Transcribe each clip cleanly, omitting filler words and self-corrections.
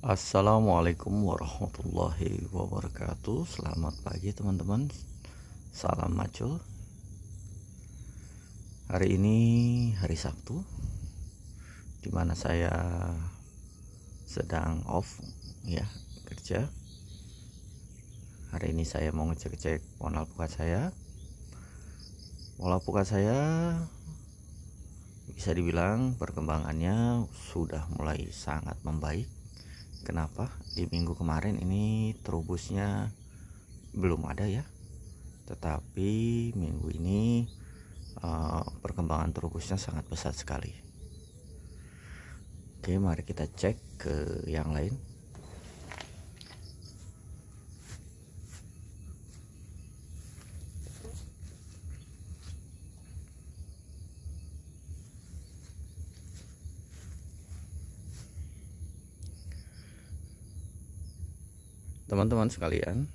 Assalamualaikum warahmatullahi wabarakatuh. Selamat pagi teman-teman. Salam macul. Hari ini hari Sabtu, dimana saya sedang off ya, kerja. Hari ini saya mau ngecek-cek pohon alpukat saya. Pohon alpukat saya bisa dibilang perkembangannya sudah mulai sangat membaik. Kenapa? Di minggu kemarin ini terubusnya belum ada ya, tetapi minggu ini perkembangan terubusnya sangat besar sekali. Oke, mari kita cek ke yang lain. Teman-teman sekalian,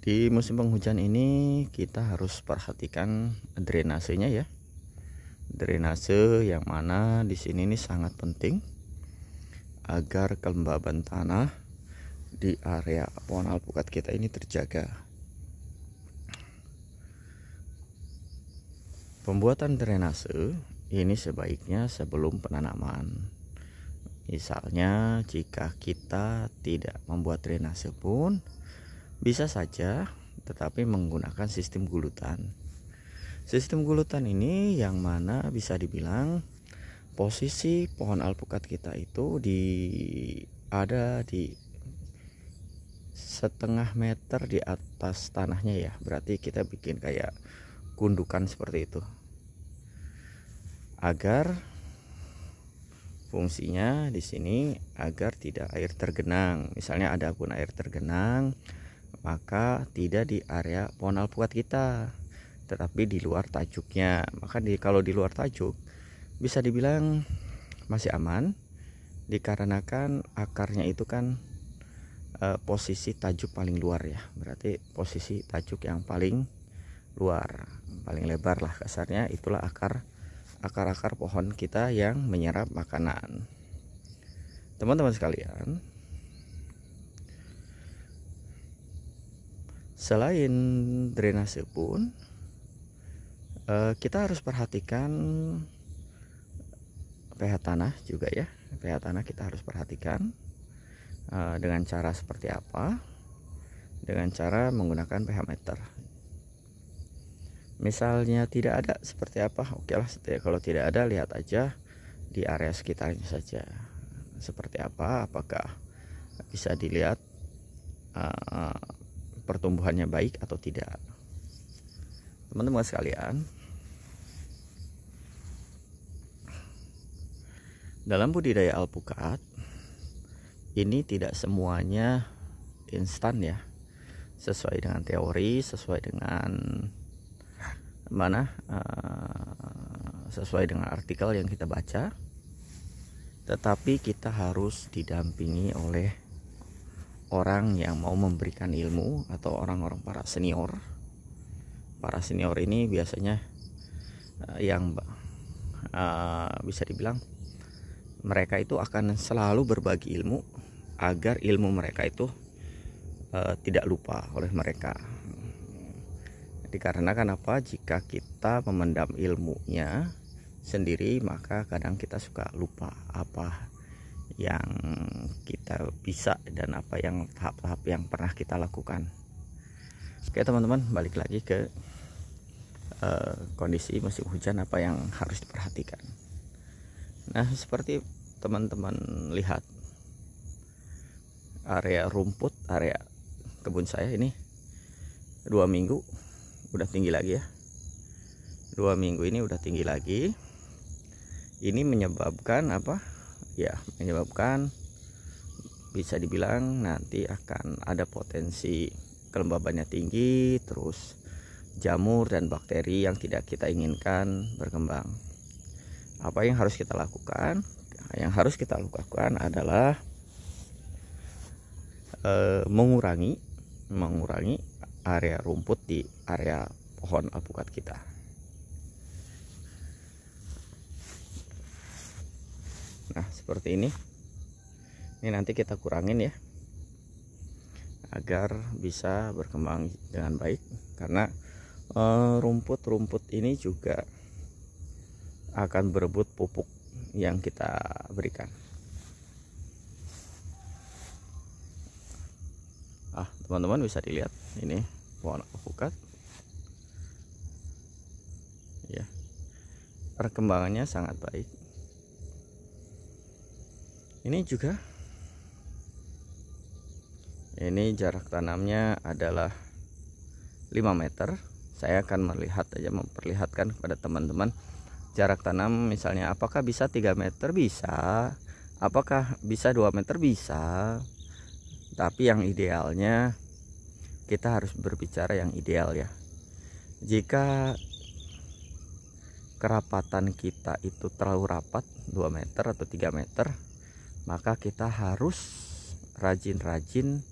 di musim penghujan ini kita harus perhatikan drainasenya ya. Drainase yang mana di sini ini sangat penting agar kelembaban tanah di area pohon alpukat kita ini terjaga. Pembuatan drainase ini sebaiknya sebelum penanaman. Misalnya jika kita tidak membuat drainase pun bisa saja, tetapi menggunakan sistem gulutan. Sistem gulutan ini yang mana bisa dibilang posisi pohon alpukat kita itu ada di setengah meter di atas tanahnya ya. Berarti kita bikin kayak gundukan seperti itu. Agar fungsinya di sini agar tidak air tergenang. Misalnya ada pun air tergenang, maka tidak di area pohon alpukat kita, tetapi di luar tajuknya. Maka kalau di luar tajuk bisa dibilang masih aman, dikarenakan akarnya itu kan posisi tajuk paling luar ya. Berarti posisi tajuk yang paling luar, paling lebar lah kasarnya. Itulah akar pohon kita yang menyerap makanan. Teman-teman sekalian, selain drainase pun kita harus perhatikan pH tanah juga ya. pH tanah kita harus perhatikan dengan cara seperti apa? Dengan cara menggunakan pH meter. Misalnya tidak ada, seperti apa? Oke lah, kalau tidak ada lihat aja di area sekitarnya saja seperti apa, apakah bisa dilihat pertumbuhannya baik atau tidak. Teman-teman sekalian, dalam budidaya alpukat ini tidak semuanya instan ya, sesuai dengan teori, sesuai dengan sesuai dengan artikel yang kita baca, tetapi kita harus didampingi oleh orang yang mau memberikan ilmu atau orang-orang para senior ini biasanya yang bisa dibilang mereka itu akan selalu berbagi ilmu agar ilmu mereka itu tidak lupa oleh mereka. Dikarenakan apa? Jika kita memendam ilmunya sendiri, maka kadang kita suka lupa apa yang kita bisa dan apa yang tahap-tahap yang pernah kita lakukan. Oke teman-teman, balik lagi ke kondisi musim hujan, apa yang harus diperhatikan. Nah, seperti teman-teman lihat area rumput, area kebun saya ini 2 minggu udah tinggi lagi ya. 2 minggu ini udah tinggi lagi. Ini menyebabkan apa ya? Menyebabkan bisa dibilang nanti akan ada potensi kelembabannya tinggi, terus jamur dan bakteri yang tidak kita inginkan berkembang. Apa yang harus kita lakukan? Yang harus kita lakukan adalah mengurangi area rumput di area pohon alpukat kita. seperti ini nanti kita kurangin ya, agar bisa berkembang dengan baik, karena rumput-rumput ini juga akan berebut pupuk yang kita berikan. Teman-teman bisa dilihat ini pohon alpukat ya, perkembangannya sangat baik. Ini juga, ini jarak tanamnya adalah 5 meter. Saya akan memperlihatkan kepada teman-teman jarak tanam, misalnya apakah bisa 3 meter, bisa, apakah bisa 2 meter, bisa. Tapi yang idealnya, kita harus berbicara yang ideal ya. Jika kerapatan kita itu terlalu rapat 2 meter atau 3 meter, maka kita harus rajin-rajin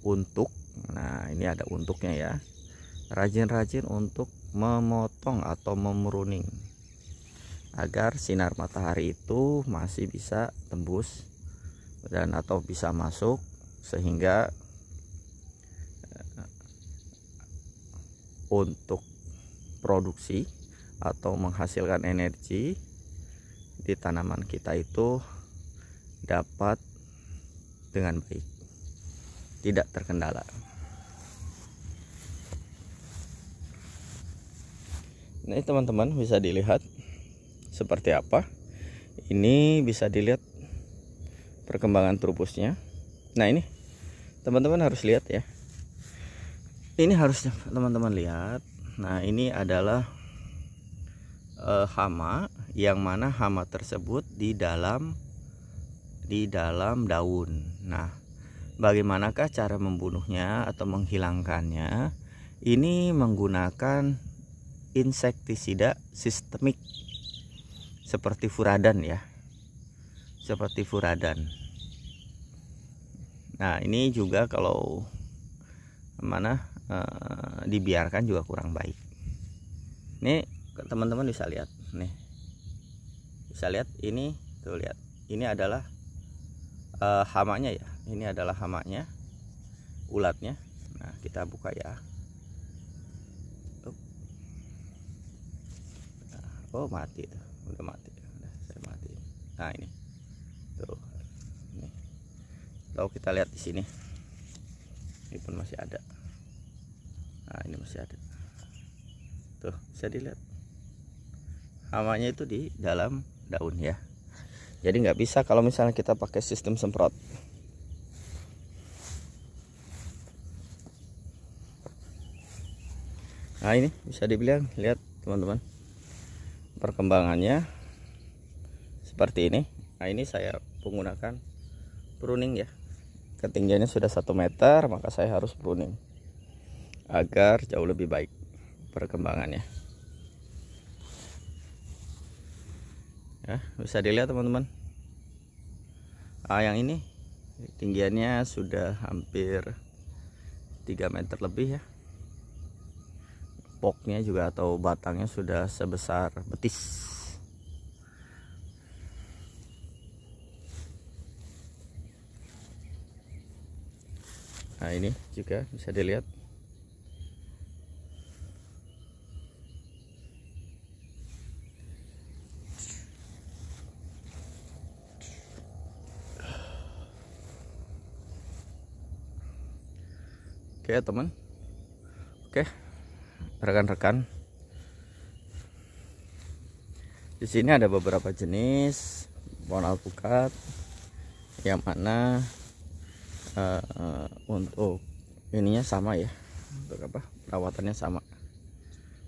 untuk, nah ini ada untuknya ya, rajin-rajin untuk memotong atau memruning, agar sinar matahari itu masih bisa tembus dan atau bisa masuk, sehingga untuk produksi atau menghasilkan energi di tanaman kita itu dapat dengan baik, tidak terkendala. Nah, teman-teman bisa dilihat seperti apa. Ini bisa dilihat perkembangan trubusnya. Nah, ini teman-teman harus lihat ya. Ini harusnya teman-teman lihat. Nah, ini adalah hama, yang mana hama tersebut di dalam daun. Nah, bagaimanakah cara membunuhnya atau menghilangkannya? Ini menggunakan insektisida sistemik seperti furadan ya, seperti furadan. Nah, ini juga kalau dibiarkan juga kurang baik. Nih teman-teman bisa lihat nih, bisa lihat ini tuh, lihat ini adalah hamanya ya, ini adalah hamanya, ulatnya. Nah, kita buka ya. Oh, mati tuh, udah mati, udah saya mati. Nah, ini tuh, ini kalau kita lihat di sini, ini pun masih ada. Nah, ini masih ada tuh, bisa dilihat hamanya itu di dalam daun ya. Jadi nggak bisa kalau misalnya kita pakai sistem semprot. Nah, ini bisa dibilang, lihat teman-teman, perkembangannya seperti ini. Nah, ini saya menggunakan pruning ya, ketinggiannya sudah 1 meter, maka saya harus pruning agar jauh lebih baik perkembangannya ya. Bisa dilihat teman-teman, yang ini tinggiannya sudah hampir 3 meter lebih ya. Poknya juga atau batangnya sudah sebesar betis. Nah, ini juga bisa dilihat. Oke teman, oke rekan-rekan, di sini ada beberapa jenis pohon alpukat yang mana untuk ininya sama ya, untuk apa, perawatannya sama.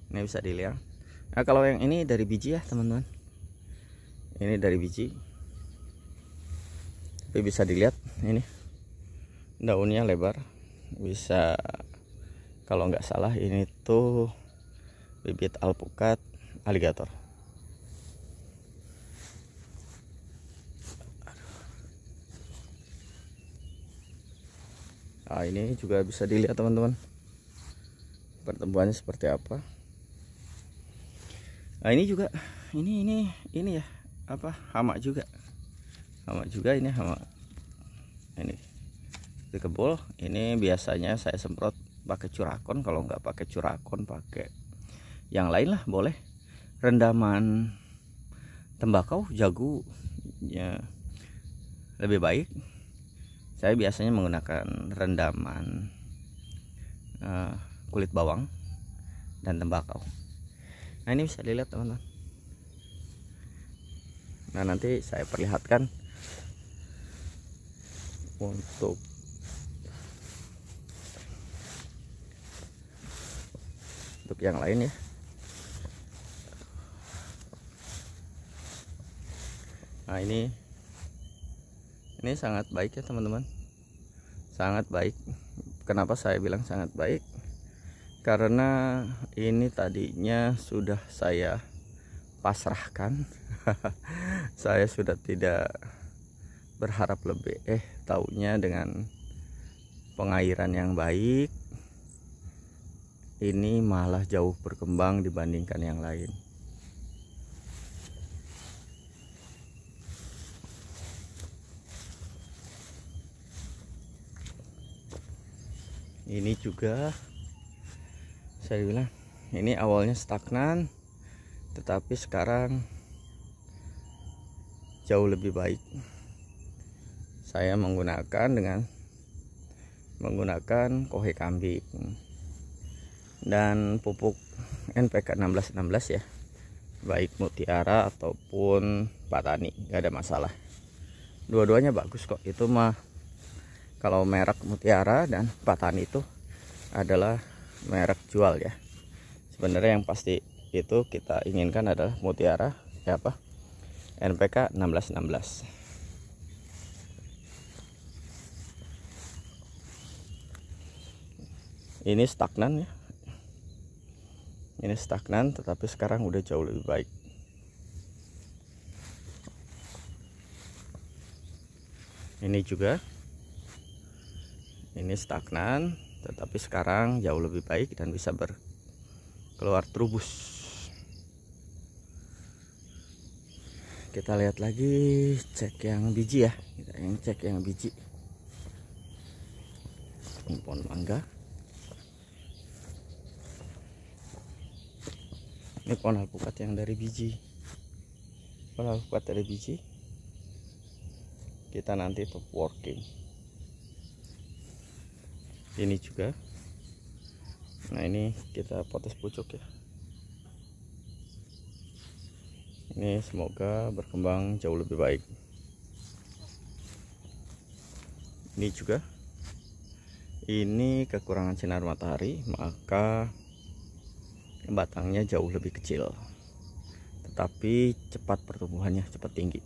Ini bisa dilihat. Nah, kalau yang ini dari biji ya teman-teman, ini dari biji, tapi bisa dilihat ini daunnya lebar. Bisa, kalau nggak salah ini tuh bibit alpukat aligator. Nah, ini juga bisa dilihat teman-teman, pertumbuhannya seperti apa. Nah, ini juga ini ya, apa, hama juga. Hama juga ini, hama ini di kebul. Ini biasanya saya semprot pakai curakon, kalau nggak pakai curakon pakai yang lain lah boleh. Rendaman tembakau, jagu ya lebih baik. Saya biasanya menggunakan rendaman kulit bawang dan tembakau. Nah ini bisa dilihat teman-teman. Nah nanti saya perlihatkan untuk yang lain ya. Nah ini sangat baik ya teman-teman, sangat baik. Kenapa saya bilang sangat baik? Karena ini tadinya sudah saya pasrahkan. Saya sudah tidak berharap lebih, taunya dengan pengairan yang baik ini malah jauh berkembang dibandingkan yang lain. Ini juga saya bilang ini awalnya stagnan, tetapi sekarang jauh lebih baik. Saya menggunakan kohe kambing dan pupuk NPK 1616 ya, baik Mutiara ataupun Patani, nggak ada masalah. Dua-duanya bagus kok. Itu mah kalau merek Mutiara dan Patani itu adalah merek jual ya. Sebenarnya yang pasti itu kita inginkan adalah Mutiara NPK 1616. Ini stagnan ya. Ini stagnan, tetapi sekarang udah jauh lebih baik. Ini juga, ini stagnan, tetapi sekarang jauh lebih baik dan bisa keluar trubus. Kita lihat lagi, cek yang biji ya. Kita cek yang biji. Ini pohon mangga. Ini pohon alpukat yang dari biji. Pohon alpukat dari biji. Kita nanti top working. Ini juga. Nah ini kita potes pucuk ya. Ini semoga berkembang jauh lebih baik. Ini juga. Ini kekurangan sinar matahari, maka batangnya jauh lebih kecil, tetapi cepat pertumbuhannya, cepat tinggi.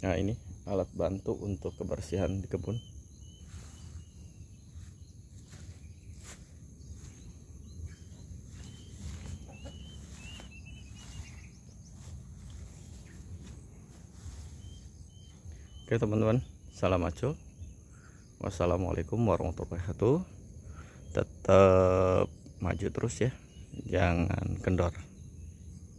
Nah ini alat bantu untuk kebersihan di kebun. Oke teman-teman, salam aco. Wassalamualaikum warahmatullahi wabarakatuh. Tetap maju terus ya, jangan kendor.